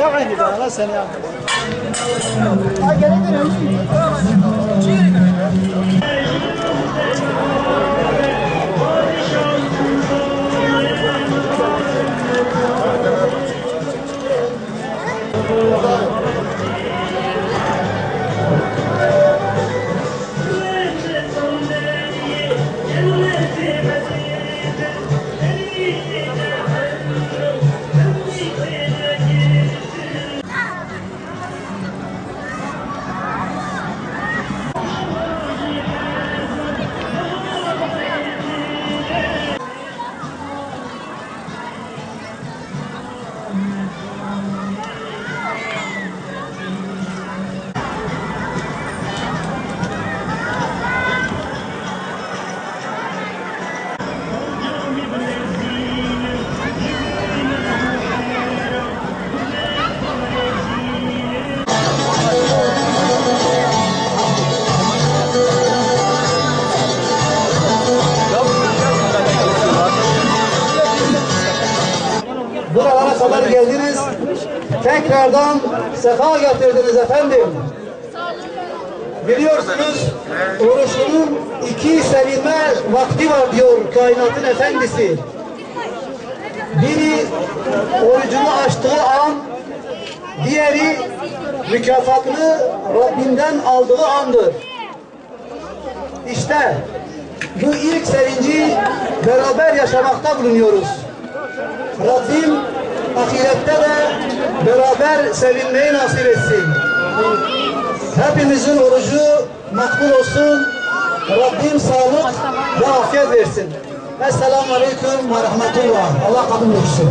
aynı da Allah seni yaptı. Buralara kadar geldiniz. Tekrardan sefa getirdiniz efendim. Biliyorsunuz oruçlunun iki sevinme vakti var diyor kainatın efendisi. Biri orucunu açtığı an, diğeri mükafatını Rabbinden aldığı andır. İşte bu ilk sevinci beraber yaşamakta bulunuyoruz. Rabbim ahirette de beraber sevinmeyi nasip etsin. Hepimizin orucu makbul olsun. Rabbim sağlık ve afiyet versin. Esselamu Aleyküm ve Rahmetullah. Allah kabul etsin.